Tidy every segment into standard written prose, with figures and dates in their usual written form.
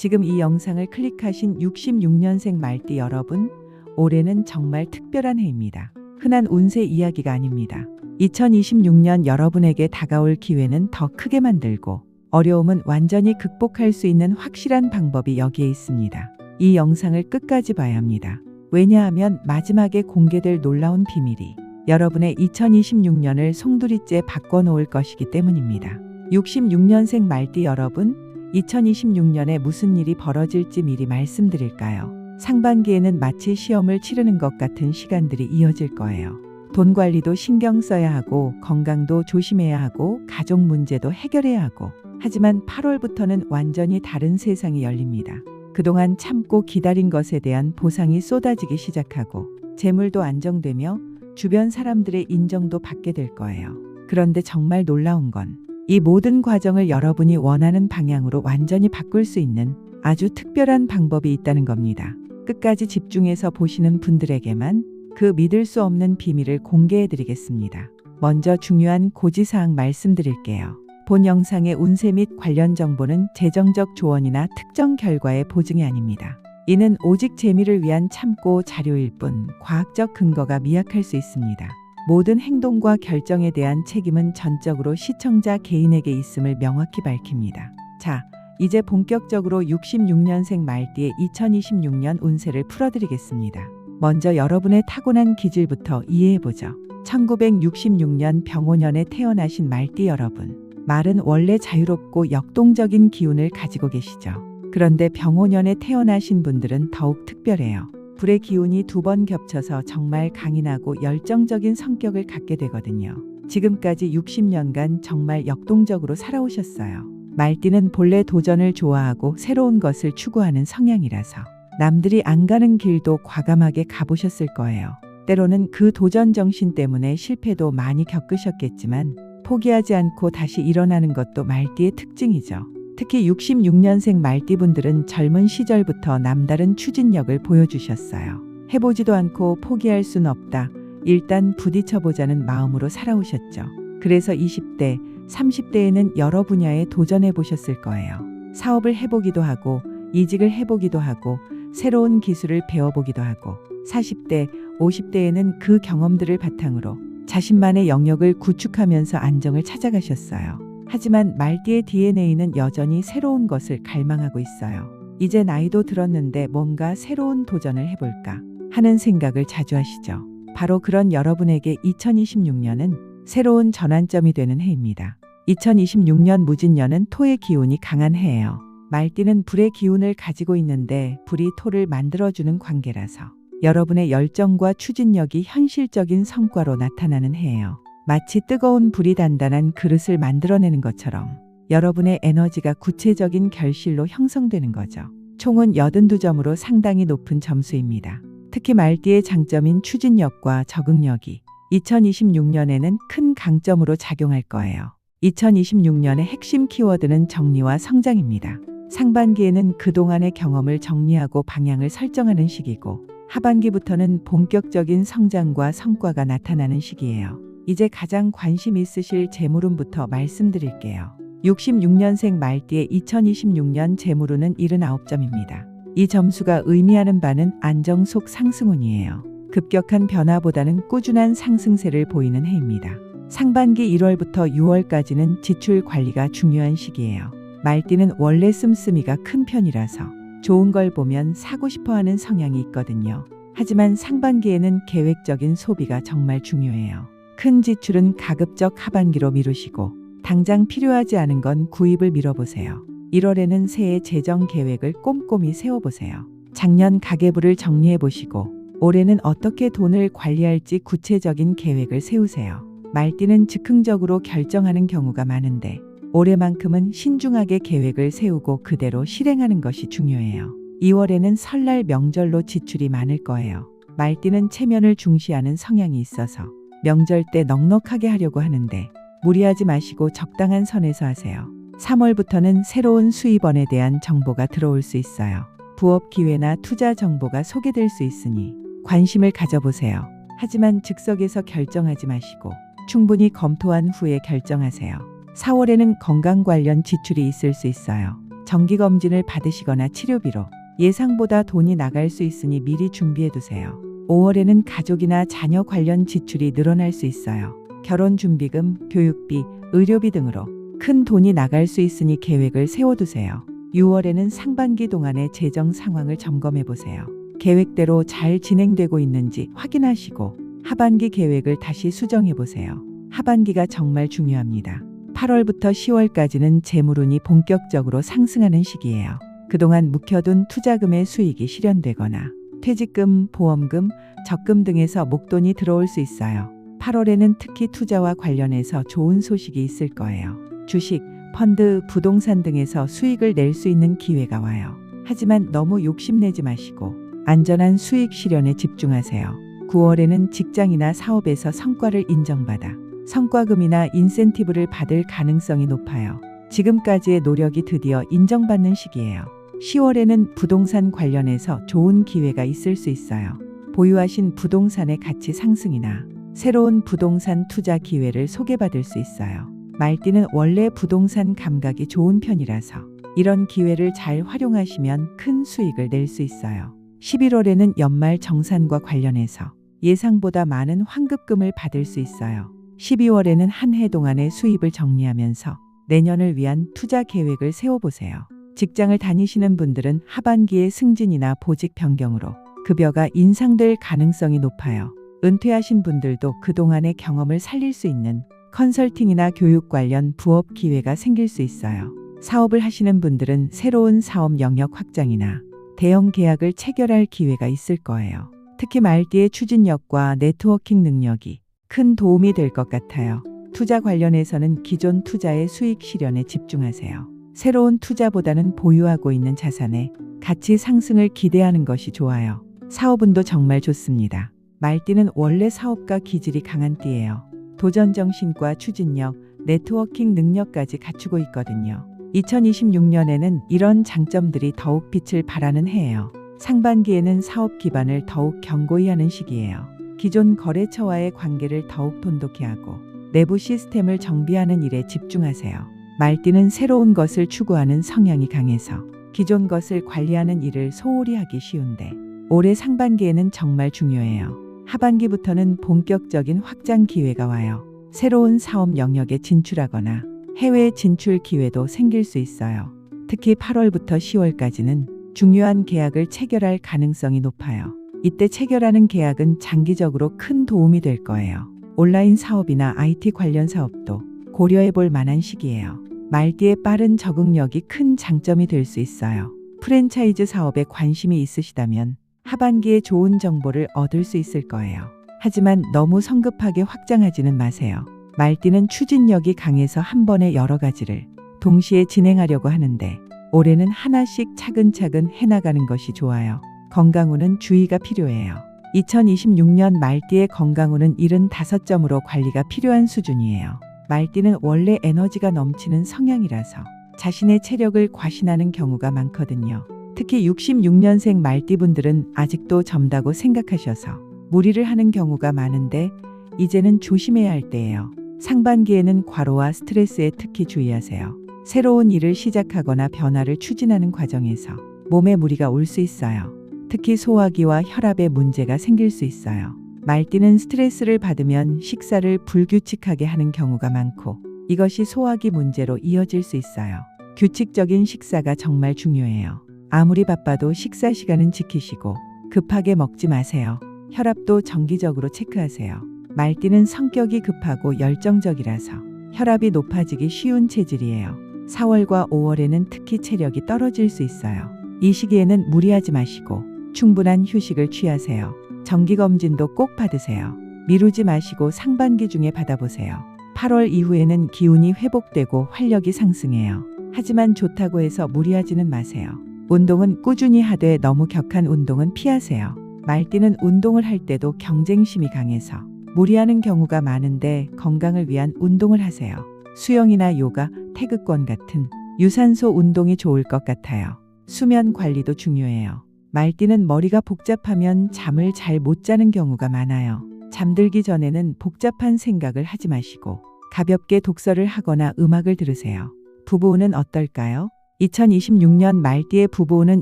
지금 이 영상을 클릭하신 66년생 말띠 여러분, 올해는 정말 특별한 해입니다. 흔한 운세 이야기가 아닙니다. 2026년 여러분에게 다가올 기회는 더 크게 만들고 어려움은 완전히 극복할 수 있는 확실한 방법이 여기에 있습니다. 이 영상을 끝까지 봐야 합니다. 왜냐하면 마지막에 공개될 놀라운 비밀이 여러분의 2026년을 송두리째 바꿔놓을 것이기 때문입니다. 66년생 말띠 여러분, 2026년에 무슨 일이 벌어질지 미리 말씀드릴까요? 상반기에는 마치 시험을 치르는 것 같은 시간들이 이어질 거예요. 돈 관리도 신경 써야 하고 건강도 조심해야 하고 가족 문제도 해결해야 하고, 하지만 8월부터는 완전히 다른 세상이 열립니다. 그동안 참고 기다린 것에 대한 보상이 쏟아지기 시작하고 재물도 안정되며 주변 사람들의 인정도 받게 될 거예요. 그런데 정말 놀라운 건 이 모든 과정을 여러분이 원하는 방향으로 완전히 바꿀 수 있는 아주 특별한 방법이 있다는 겁니다. 끝까지 집중해서 보시는 분들에게만 그 믿을 수 없는 비밀을 공개해 드리겠습니다. 먼저 중요한 고지사항 말씀드릴게요. 본 영상의 운세 및 관련 정보는 재정적 조언이나 특정 결과의 보증이 아닙니다. 이는 오직 재미를 위한 참고 자료일 뿐 과학적 근거가 미약할 수 있습니다. 모든 행동과 결정에 대한 책임은 전적으로 시청자 개인에게 있음을 명확히 밝힙니다. 자, 이제 본격적으로 66년생 말띠의 2026년 운세를 풀어드리겠습니다. 먼저 여러분의 타고난 기질부터 이해해보죠. 1966년 병오년에 태어나신 말띠 여러분. 말은 원래 자유롭고 역동적인 기운을 가지고 계시죠. 그런데 병오년에 태어나신 분들은 더욱 특별해요. 불의 기운이 2번 겹쳐서 정말 강인하고 열정적인 성격을 갖게 되거든요. 지금까지 60년간 정말 역동적으로 살아오셨어요. 말띠는 본래 도전을 좋아하고 새로운 것을 추구하는 성향이라서 남들이 안 가는 길도 과감하게 가보셨을 거예요. 때로는 그 도전 정신 때문에 실패도 많이 겪으셨겠지만 포기하지 않고 다시 일어나는 것도 말띠의 특징이죠. 특히 66년생 말띠분들은 젊은 시절부터 남다른 추진력을 보여주셨어요. 해보지도 않고 포기할 순 없다. 일단 부딪혀보자는 마음으로 살아오셨죠. 그래서 20대, 30대에는 여러 분야에 도전해보셨을 거예요. 사업을 해보기도 하고, 이직을 해보기도 하고, 새로운 기술을 배워보기도 하고, 40대, 50대에는 그 경험들을 바탕으로 자신만의 영역을 구축하면서 안정을 찾아가셨어요. 하지만 말띠의 DNA는 여전히 새로운 것을 갈망하고 있어요. 이제 나이도 들었는데 뭔가 새로운 도전을 해볼까 하는 생각을 자주 하시죠. 바로 그런 여러분에게 2026년은 새로운 전환점이 되는 해입니다. 2026년 무진년은 토의 기운이 강한 해예요. 말띠는 불의 기운을 가지고 있는데 불이 토를 만들어주는 관계라서 여러분의 열정과 추진력이 현실적인 성과로 나타나는 해예요. 마치 뜨거운 불이 단단한 그릇을 만들어내는 것처럼 여러분의 에너지가 구체적인 결실로 형성되는 거죠. 총은 82점으로 상당히 높은 점수입니다. 특히 말띠의 장점인 추진력과 적응력이 2026년에는 큰 강점으로 작용할 거예요. 2026년의 핵심 키워드는 정리와 성장입니다. 상반기에는 그동안의 경험을 정리하고 방향을 설정하는 시기고, 하반기부터는 본격적인 성장과 성과가 나타나는 시기예요. 이제 가장 관심 있으실 재물운부터 말씀드릴게요. 66년생 말띠의 2026년 재물운은 79점입니다. 이 점수가 의미하는 바는 안정 속 상승운이에요. 급격한 변화보다는 꾸준한 상승세를 보이는 해입니다. 상반기 1월부터 6월까지는 지출 관리가 중요한 시기예요. 말띠는 원래 씀씀이가 큰 편이라서 좋은 걸 보면 사고 싶어 하는 성향이 있거든요. 하지만 상반기에는 계획적인 소비가 정말 중요해요. 큰 지출은 가급적 하반기로 미루시고 당장 필요하지 않은 건 구입을 미뤄보세요. 1월에는 새해 재정 계획을 꼼꼼히 세워보세요. 작년 가계부를 정리해보시고 올해는 어떻게 돈을 관리할지 구체적인 계획을 세우세요. 말띠는 즉흥적으로 결정하는 경우가 많은데 올해만큼은 신중하게 계획을 세우고 그대로 실행하는 것이 중요해요. 2월에는 설날 명절로 지출이 많을 거예요. 말띠는 체면을 중시하는 성향이 있어서 명절 때 넉넉하게 하려고 하는데 무리하지 마시고 적당한 선에서 하세요. 3월부터는 새로운 수입원에 대한 정보가 들어올 수 있어요. 부업 기회나 투자 정보가 소개될 수 있으니 관심을 가져보세요. 하지만 즉석에서 결정하지 마시고 충분히 검토한 후에 결정하세요. 4월에는 건강 관련 지출이 있을 수 있어요. 정기검진을 받으시거나 치료비로 예상보다 돈이 나갈 수 있으니 미리 준비해 두세요. 5월에는 가족이나 자녀 관련 지출이 늘어날 수 있어요. 결혼 준비금, 교육비, 의료비 등으로 큰 돈이 나갈 수 있으니 계획을 세워두세요. 6월에는 상반기 동안의 재정 상황을 점검해 보세요. 계획대로 잘 진행되고 있는지 확인하시고 하반기 계획을 다시 수정해 보세요. 하반기가 정말 중요합니다. 8월부터 10월까지는 재물운이 본격적으로 상승하는 시기예요. 그동안 묵혀둔 투자금의 수익이 실현되거나 퇴직금, 보험금, 적금 등에서 목돈이 들어올 수 있어요. 8월에는 특히 투자와 관련해서 좋은 소식이 있을 거예요. 주식, 펀드, 부동산 등에서 수익을 낼 수 있는 기회가 와요. 하지만 너무 욕심내지 마시고 안전한 수익 실현에 집중하세요. 9월에는 직장이나 사업에서 성과를 인정받아 성과금이나 인센티브를 받을 가능성이 높아요. 지금까지의 노력이 드디어 인정받는 시기예요. 10월에는 부동산 관련해서 좋은 기회가 있을 수 있어요. 보유하신 부동산의 가치 상승이나 새로운 부동산 투자 기회를 소개받을 수 있어요. 말띠는 원래 부동산 감각이 좋은 편이라서 이런 기회를 잘 활용하시면 큰 수익을 낼 수 있어요. 11월에는 연말 정산과 관련해서 예상보다 많은 환급금을 받을 수 있어요. 12월에는 한 해 동안의 수입을 정리하면서 내년을 위한 투자 계획을 세워보세요. 직장을 다니시는 분들은 하반기에 승진이나 보직 변경으로 급여가 인상될 가능성이 높아요. 은퇴하신 분들도 그동안의 경험을 살릴 수 있는 컨설팅이나 교육 관련 부업 기회가 생길 수 있어요. 사업을 하시는 분들은 새로운 사업 영역 확장이나 대형 계약을 체결할 기회가 있을 거예요. 특히 말띠의 추진력과 네트워킹 능력이 큰 도움이 될 것 같아요. 투자 관련해서는 기존 투자의 수익 실현에 집중하세요. 새로운 투자보다는 보유하고 있는 자산의 가치 상승을 기대하는 것이 좋아요. 사업운도 정말 좋습니다. 말띠는 원래 사업가 기질이 강한 띠예요. 도전 정신과 추진력, 네트워킹 능력까지 갖추고 있거든요. 2026년에는 이런 장점들이 더욱 빛을 발하는 해예요. 상반기에는 사업 기반을 더욱 견고히 하는 시기예요. 기존 거래처와의 관계를 더욱 돈독히 하고 내부 시스템을 정비하는 일에 집중하세요. 말띠는 새로운 것을 추구하는 성향이 강해서 기존 것을 관리하는 일을 소홀히 하기 쉬운데 올해 상반기에는 정말 중요해요. 하반기부터는 본격적인 확장 기회가 와요. 새로운 사업 영역에 진출하거나 해외 진출 기회도 생길 수 있어요. 특히 8월부터 10월까지는 중요한 계약을 체결할 가능성이 높아요. 이때 체결하는 계약은 장기적으로 큰 도움이 될 거예요. 온라인 사업이나 IT 관련 사업도 고려해 볼 만한 시기예요. 말띠의 빠른 적응력이 큰 장점이 될 수 있어요. 프랜차이즈 사업에 관심이 있으시다면 하반기에 좋은 정보를 얻을 수 있을 거예요. 하지만 너무 성급하게 확장하지는 마세요. 말띠는 추진력이 강해서 한 번에 여러 가지를 동시에 진행하려고 하는데 올해는 하나씩 차근차근 해나가는 것이 좋아요. 건강운은 주의가 필요해요. 2026년 말띠의 건강운은 75점으로 관리가 필요한 수준이에요. 말띠는 원래 에너지가 넘치는 성향이라서 자신의 체력을 과신하는 경우가 많거든요. 특히 66년생 말띠분들은 아직도 젊다고 생각하셔서 무리를 하는 경우가 많은데 이제는 조심해야 할 때예요. 상반기에는 과로와 스트레스에 특히 주의하세요. 새로운 일을 시작하거나 변화를 추진하는 과정에서 몸에 무리가 올 수 있어요. 특히 소화기와 혈압에 문제가 생길 수 있어요. 말띠는 스트레스를 받으면 식사를 불규칙하게 하는 경우가 많고 이것이 소화기 문제로 이어질 수 있어요. 규칙적인 식사가 정말 중요해요. 아무리 바빠도 식사 시간은 지키시고 급하게 먹지 마세요. 혈압도 정기적으로 체크하세요. 말띠는 성격이 급하고 열정적이라서 혈압이 높아지기 쉬운 체질이에요. 4월과 5월에는 특히 체력이 떨어질 수 있어요. 이 시기에는 무리하지 마시고 충분한 휴식을 취하세요. 정기검진도 꼭 받으세요. 미루지 마시고 상반기 중에 받아보세요. 8월 이후에는 기운이 회복되고 활력이 상승해요. 하지만 좋다고 해서 무리하지는 마세요. 운동은 꾸준히 하되 너무 격한 운동은 피하세요. 말띠는 운동을 할 때도 경쟁심이 강해서 무리하는 경우가 많은데 건강을 위한 운동을 하세요. 수영이나 요가, 태극권 같은 유산소 운동이 좋을 것 같아요. 수면 관리도 중요해요. 말띠는 머리가 복잡하면 잠을 잘 못 자는 경우가 많아요. 잠들기 전에는 복잡한 생각을 하지 마시고 가볍게 독서를 하거나 음악을 들으세요. 부부는 어떨까요? 2026년 말띠의 부부운은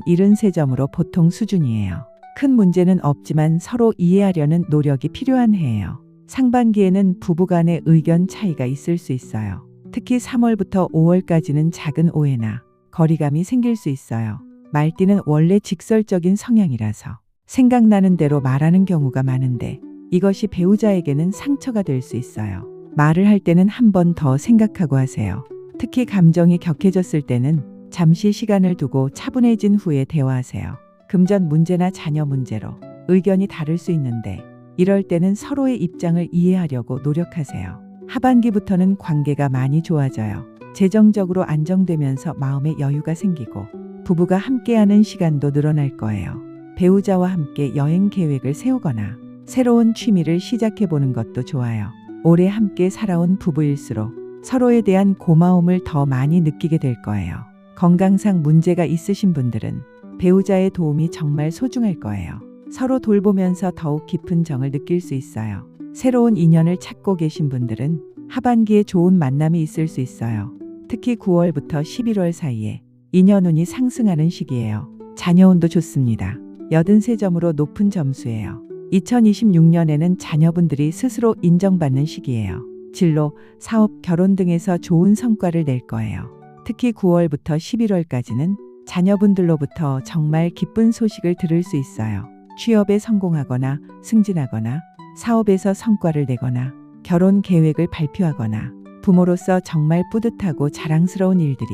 73점으로 보통 수준이에요. 큰 문제는 없지만 서로 이해하려는 노력이 필요한 해예요. 상반기에는 부부간의 의견 차이가 있을 수 있어요. 특히 3월부터 5월까지는 작은 오해나 거리감이 생길 수 있어요. 말띠는 원래 직설적인 성향이라서 생각나는 대로 말하는 경우가 많은데 이것이 배우자에게는 상처가 될 수 있어요. 말을 할 때는 한 번 더 생각하고 하세요. 특히 감정이 격해졌을 때는 잠시 시간을 두고 차분해진 후에 대화하세요. 금전 문제나 자녀 문제로 의견이 다를 수 있는데 이럴 때는 서로의 입장을 이해하려고 노력하세요. 하반기부터는 관계가 많이 좋아져요. 재정적으로 안정되면서 마음의 여유가 생기고 부부가 함께하는 시간도 늘어날 거예요. 배우자와 함께 여행 계획을 세우거나 새로운 취미를 시작해보는 것도 좋아요. 오래 함께 살아온 부부일수록 서로에 대한 고마움을 더 많이 느끼게 될 거예요. 건강상 문제가 있으신 분들은 배우자의 도움이 정말 소중할 거예요. 서로 돌보면서 더욱 깊은 정을 느낄 수 있어요. 새로운 인연을 찾고 계신 분들은 하반기에 좋은 만남이 있을 수 있어요. 특히 9월부터 11월 사이에 인연운이 상승하는 시기예요. 자녀운도 좋습니다. 83점으로 높은 점수예요. 2026년에는 자녀분들이 스스로 인정받는 시기예요. 진로, 사업, 결혼 등에서 좋은 성과를 낼 거예요. 특히 9월부터 11월까지는 자녀분들로부터 정말 기쁜 소식을 들을 수 있어요. 취업에 성공하거나 승진하거나 사업에서 성과를 내거나 결혼 계획을 발표하거나 부모로서 정말 뿌듯하고 자랑스러운 일들이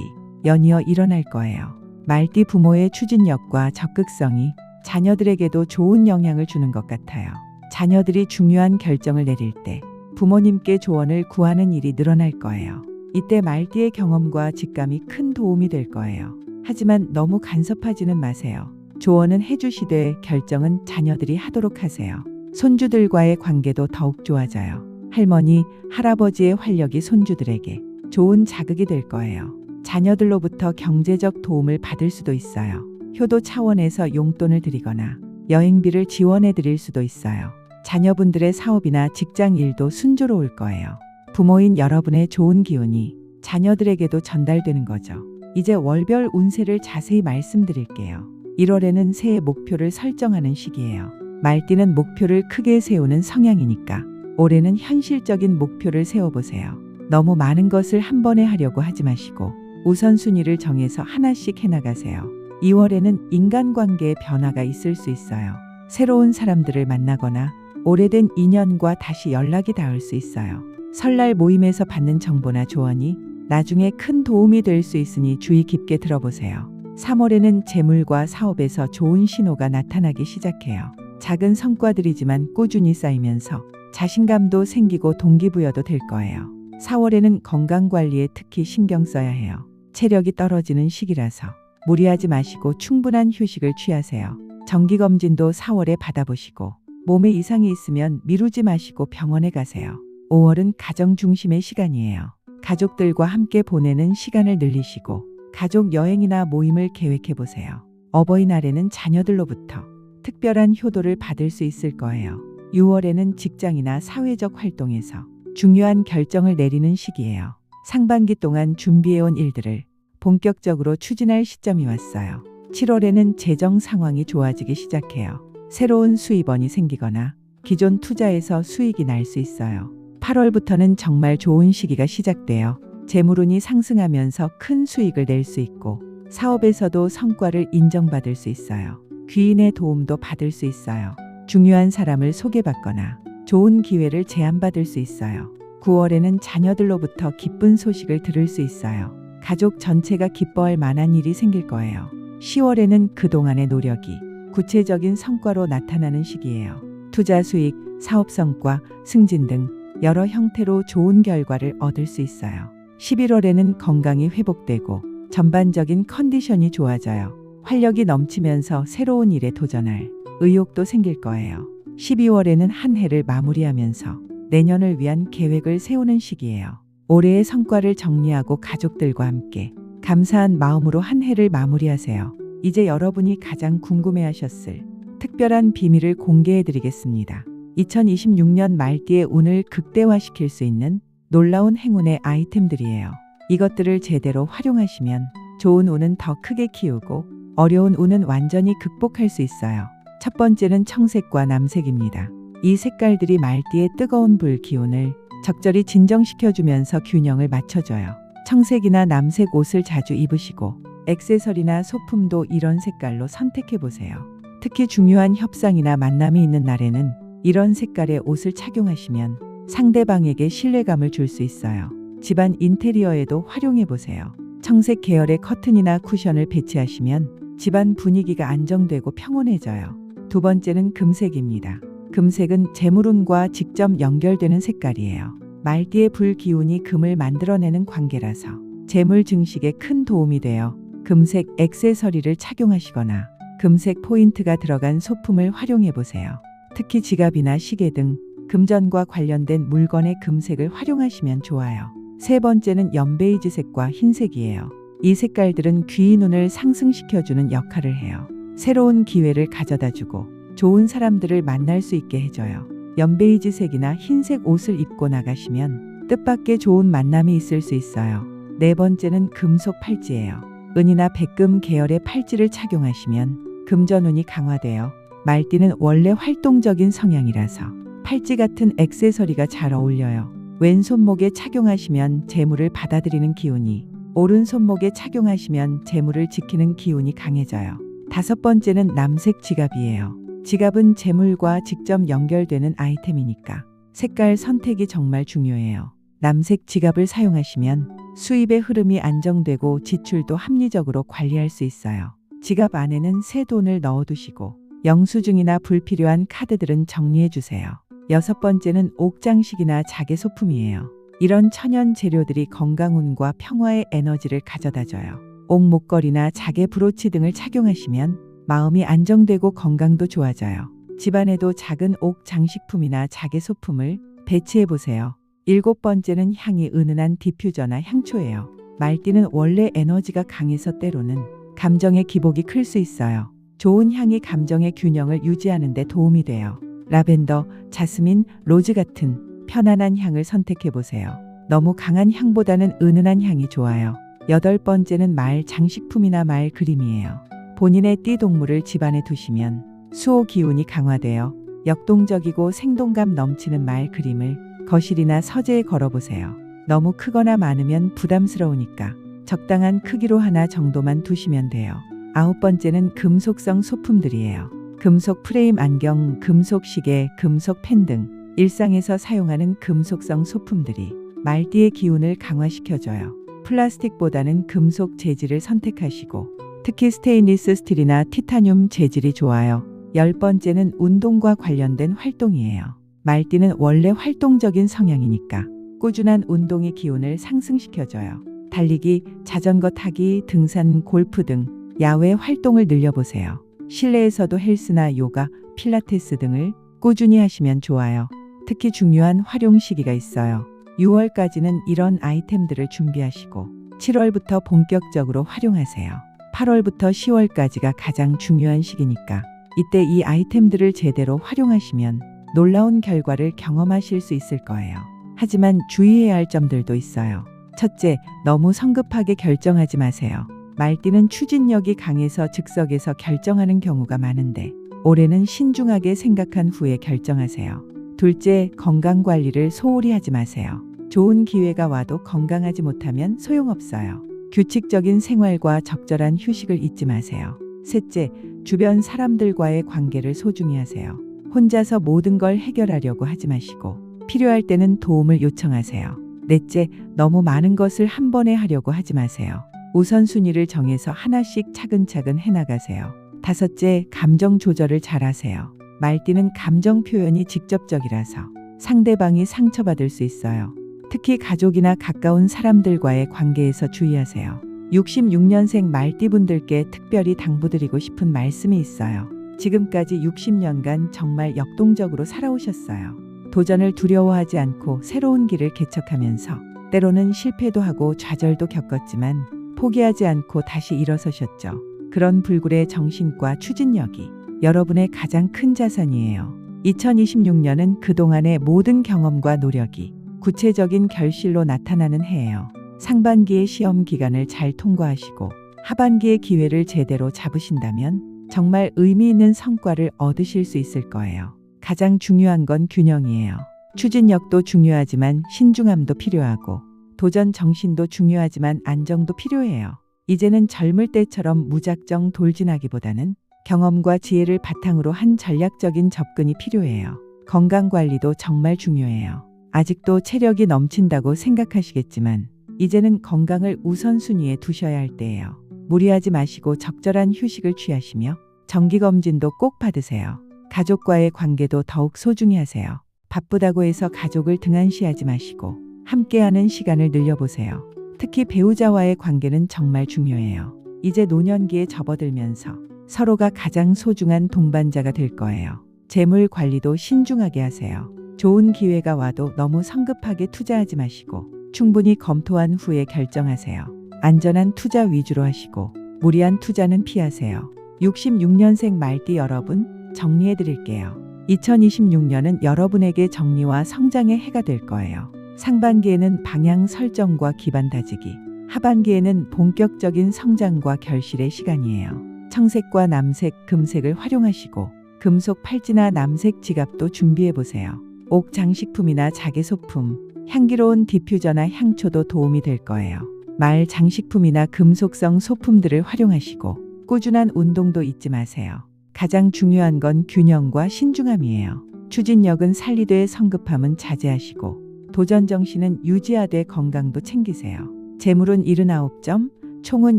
연이어 일어날 거예요. 말띠 부모의 추진력과 적극성이 자녀들에게도 좋은 영향을 주는 것 같아요. 자녀들이 중요한 결정을 내릴 때 부모님께 조언을 구하는 일이 늘어날 거예요. 이때 말띠의 경험과 직감이 큰 도움이 될 거예요. 하지만 너무 간섭하지는 마세요. 조언은 해주시되 결정은 자녀들이 하도록 하세요. 손주들과의 관계도 더욱 좋아져요. 할머니, 할아버지의 활력이 손주들에게 좋은 자극이 될 거예요. 자녀들로부터 경제적 도움을 받을 수도 있어요. 효도 차원에서 용돈을 드리거나 여행비를 지원해 드릴 수도 있어요. 자녀분들의 사업이나 직장 일도 순조로울 거예요. 부모인 여러분의 좋은 기운이 자녀들에게도 전달되는 거죠. 이제 월별 운세를 자세히 말씀드릴게요. 1월에는 새해 목표를 설정하는 시기예요. 말띠는 목표를 크게 세우는 성향이니까 올해는 현실적인 목표를 세워보세요. 너무 많은 것을 한 번에 하려고 하지 마시고 우선순위를 정해서 하나씩 해나가세요. 2월에는 인간관계의 변화가 있을 수 있어요. 새로운 사람들을 만나거나 오래된 인연과 다시 연락이 닿을 수 있어요. 설날 모임에서 받는 정보나 조언이 나중에 큰 도움이 될 수 있으니 주의 깊게 들어보세요. 3월에는 재물과 사업에서 좋은 신호가 나타나기 시작해요. 작은 성과들이지만 꾸준히 쌓이면서 자신감도 생기고 동기부여도 될 거예요. 4월에는 건강관리에 특히 신경 써야 해요. 체력이 떨어지는 시기라서 무리하지 마시고 충분한 휴식을 취하세요. 정기검진도 4월에 받아보시고 몸에 이상이 있으면 미루지 마시고 병원에 가세요. 5월은 가정 중심의 시간이에요. 가족들과 함께 보내는 시간을 늘리시고 가족 여행이나 모임을 계획해 보세요. 어버이날에는 자녀들로부터 특별한 효도를 받을 수 있을 거예요. 6월에는 직장이나 사회적 활동에서 중요한 결정을 내리는 시기예요. 상반기 동안 준비해온 일들을 본격적으로 추진할 시점이 왔어요. 7월에는 재정 상황이 좋아지기 시작해요. 새로운 수입원이 생기거나 기존 투자에서 수익이 날 수 있어요. 8월부터는 정말 좋은 시기가 시작되어 재물운이 상승하면서 큰 수익을 낼 수 있고 사업에서도 성과를 인정받을 수 있어요. 귀인의 도움도 받을 수 있어요. 중요한 사람을 소개받거나 좋은 기회를 제안받을 수 있어요. 9월에는 자녀들로부터 기쁜 소식을 들을 수 있어요. 가족 전체가 기뻐할 만한 일이 생길 거예요. 10월에는 그동안의 노력이 구체적인 성과로 나타나는 시기예요. 투자 수익, 사업 성과, 승진 등 여러 형태로 좋은 결과를 얻을 수 있어요. 11월에는 건강이 회복되고 전반적인 컨디션이 좋아져요. 활력이 넘치면서 새로운 일에 도전할 의욕도 생길 거예요. 12월에는 한 해를 마무리하면서 내년을 위한 계획을 세우는 시기예요. 올해의 성과를 정리하고 가족들과 함께 감사한 마음으로 한 해를 마무리하세요. 이제 여러분이 가장 궁금해하셨을 특별한 비밀을 공개해드리겠습니다. 2026년 말띠의 운을 극대화시킬 수 있는 놀라운 행운의 아이템들이에요. 이것들을 제대로 활용하시면 좋은 운은 더 크게 키우고 어려운 운은 완전히 극복할 수 있어요. 첫 번째는 청색과 남색입니다. 이 색깔들이 말띠의 뜨거운 불 기운을 적절히 진정시켜주면서 균형을 맞춰줘요. 청색이나 남색 옷을 자주 입으시고 액세서리나 소품도 이런 색깔로 선택해보세요. 특히 중요한 협상이나 만남이 있는 날에는 이런 색깔의 옷을 착용하시면 상대방에게 신뢰감을 줄 수 있어요. 집안 인테리어에도 활용해보세요. 청색 계열의 커튼이나 쿠션을 배치하시면 집안 분위기가 안정되고 평온해져요. 두 번째는 금색입니다. 금색은 재물운과 직접 연결되는 색깔이에요. 말띠의 불 기운이 금을 만들어내는 관계라서 재물 증식에 큰 도움이 돼요. 금색 액세서리를 착용하시거나 금색 포인트가 들어간 소품을 활용해 보세요. 특히 지갑이나 시계 등 금전과 관련된 물건에 금색을 활용하시면 좋아요. 세 번째는 연베이지색과 흰색이에요. 이 색깔들은 귀의 눈을 상승시켜주는 역할을 해요. 새로운 기회를 가져다주고 좋은 사람들을 만날 수 있게 해줘요. 연베이지색이나 흰색 옷을 입고 나가시면 뜻밖의 좋은 만남이 있을 수 있어요. 네 번째는 금속 팔찌예요. 은이나 백금 계열의 팔찌를 착용하시면 금전운이 강화되어 말띠는 원래 활동적인 성향이라서 팔찌 같은 액세서리가 잘 어울려요. 왼손목에 착용하시면 재물을 받아들이는 기운이, 오른손목에 착용하시면 재물을 지키는 기운이 강해져요. 다섯 번째는 남색 지갑이에요. 지갑은 재물과 직접 연결되는 아이템이니까 색깔 선택이 정말 중요해요. 남색 지갑을 사용하시면 수입의 흐름이 안정되고 지출도 합리적으로 관리할 수 있어요. 지갑 안에는 새 돈을 넣어두시고 영수증이나 불필요한 카드들은 정리해 주세요. 여섯 번째는 옥장식이나 자개소품이에요. 이런 천연 재료들이 건강운과 평화의 에너지를 가져다줘요. 옥 목걸이나 자개 브로치 등을 착용하시면 마음이 안정되고 건강도 좋아져요. 집안에도 작은 옥 장식품이나 자개 소품을 배치해 보세요. 일곱 번째는 향이 은은한 디퓨저나 향초예요. 말띠는 원래 에너지가 강해서 때로는 감정의 기복이 클 수 있어요. 좋은 향이 감정의 균형을 유지하는 데 도움이 돼요. 라벤더, 자스민, 로즈 같은 편안한 향을 선택해 보세요. 너무 강한 향보다는 은은한 향이 좋아요. 여덟 번째는 말 장식품이나 말 그림이에요. 본인의 띠동물을 집안에 두시면 수호 기운이 강화되어 역동적이고 생동감 넘치는 말 그림을 거실이나 서재에 걸어보세요. 너무 크거나 많으면 부담스러우니까 적당한 크기로 하나 정도만 두시면 돼요. 아홉 번째는 금속성 소품들이에요. 금속 프레임 안경, 금속 시계, 금속 펜 등 일상에서 사용하는 금속성 소품들이 말띠의 기운을 강화시켜줘요. 플라스틱보다는 금속 재질을 선택하시고 특히 스테인리스 스틸이나 티타늄 재질이 좋아요. 열 번째는 운동과 관련된 활동이에요. 말띠는 원래 활동적인 성향이니까 꾸준한 운동의 기운을 상승시켜줘요. 달리기, 자전거 타기, 등산, 골프 등 야외 활동을 늘려보세요. 실내에서도 헬스나 요가, 필라테스 등을 꾸준히 하시면 좋아요. 특히 중요한 활용 시기가 있어요. 6월까지는 이런 아이템들을 준비하시고 7월부터 본격적으로 활용하세요. 8월부터 10월까지가 가장 중요한 시기니까 이때 이 아이템들을 제대로 활용하시면 놀라운 결과를 경험하실 수 있을 거예요. 하지만 주의해야 할 점들도 있어요. 첫째, 너무 성급하게 결정하지 마세요. 말띠는 추진력이 강해서 즉석에서 결정하는 경우가 많은데 올해는 신중하게 생각한 후에 결정하세요. 둘째, 건강 관리를 소홀히 하지 마세요. 좋은 기회가 와도 건강하지 못하면 소용없어요. 규칙적인 생활과 적절한 휴식을 잊지 마세요. 셋째, 주변 사람들과의 관계를 소중히 하세요. 혼자서 모든 걸 해결하려고 하지 마시고 필요할 때는 도움을 요청하세요. 넷째, 너무 많은 것을 한 번에 하려고 하지 마세요. 우선순위를 정해서 하나씩 차근차근 해나가세요. 다섯째, 감정 조절을 잘하세요. 말띠는 감정 표현이 직접적이라서 상대방이 상처받을 수 있어요. 특히 가족이나 가까운 사람들과의 관계에서 주의하세요. 66년생 말띠분들께 특별히 당부드리고 싶은 말씀이 있어요. 지금까지 60년간 정말 역동적으로 살아오셨어요. 도전을 두려워하지 않고 새로운 길을 개척하면서 때로는 실패도 하고 좌절도 겪었지만 포기하지 않고 다시 일어서셨죠. 그런 불굴의 정신과 추진력이 여러분의 가장 큰 자산이에요. 2026년은 그동안의 모든 경험과 노력이 구체적인 결실로 나타나는 해예요. 상반기의 시험 기간을 잘 통과하시고 하반기의 기회를 제대로 잡으신다면 정말 의미 있는 성과를 얻으실 수 있을 거예요. 가장 중요한 건 균형이에요. 추진력도 중요하지만 신중함도 필요하고 도전 정신도 중요하지만 안정도 필요해요. 이제는 젊을 때처럼 무작정 돌진하기보다는 경험과 지혜를 바탕으로 한 전략적인 접근이 필요해요. 건강 관리도 정말 중요해요. 아직도 체력이 넘친다고 생각하시겠지만 이제는 건강을 우선순위에 두셔야 할 때예요. 무리하지 마시고 적절한 휴식을 취하시며 정기검진도 꼭 받으세요. 가족과의 관계도 더욱 소중히 하세요. 바쁘다고 해서 가족을 등한시하지 마시고 함께하는 시간을 늘려보세요. 특히 배우자와의 관계는 정말 중요해요. 이제 노년기에 접어들면서 서로가 가장 소중한 동반자가 될 거예요. 재물 관리도 신중하게 하세요. 좋은 기회가 와도 너무 성급하게 투자하지 마시고 충분히 검토한 후에 결정하세요. 안전한 투자 위주로 하시고 무리한 투자는 피하세요. 66년생 말띠 여러분, 정리해 드릴게요. 2026년은 여러분에게 정리와 성장의 해가 될 거예요. 상반기에는 방향 설정과 기반 다지기, 하반기에는 본격적인 성장과 결실의 시간이에요. 청색과 남색, 금색을 활용하시고 금속 팔찌나 남색 지갑도 준비해 보세요. 옥 장식품이나 자개 소품, 향기로운 디퓨저나 향초도 도움이 될 거예요. 말 장식품이나 금속성 소품들을 활용하시고 꾸준한 운동도 잊지 마세요. 가장 중요한 건 균형과 신중함이에요. 추진력은 살리되 성급함은 자제하시고 도전 정신은 유지하되 건강도 챙기세요. 재물은 79점, 총은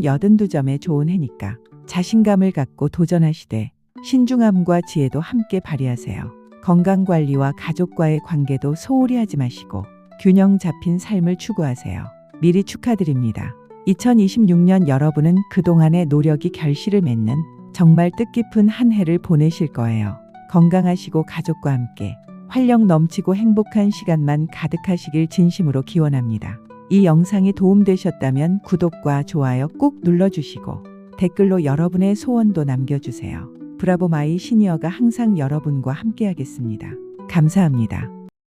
82점의 좋은 해니까 자신감을 갖고 도전하시되 신중함과 지혜도 함께 발휘하세요. 건강관리와 가족과의 관계도 소홀히 하지 마시고 균형 잡힌 삶을 추구하세요. 미리 축하드립니다. 2026년 여러분은 그동안의 노력이 결실을 맺는 정말 뜻깊은 한 해를 보내실 거예요. 건강하시고 가족과 함께 활력 넘치고 행복한 시간만 가득하시길 진심으로 기원합니다. 이 영상이 도움되셨다면 구독과 좋아요 꾹 눌러주시고 댓글로 여러분의 소원도 남겨주세요. 브라보 마이 시니어가 항상 여러분과 함께하겠습니다. 감사합니다.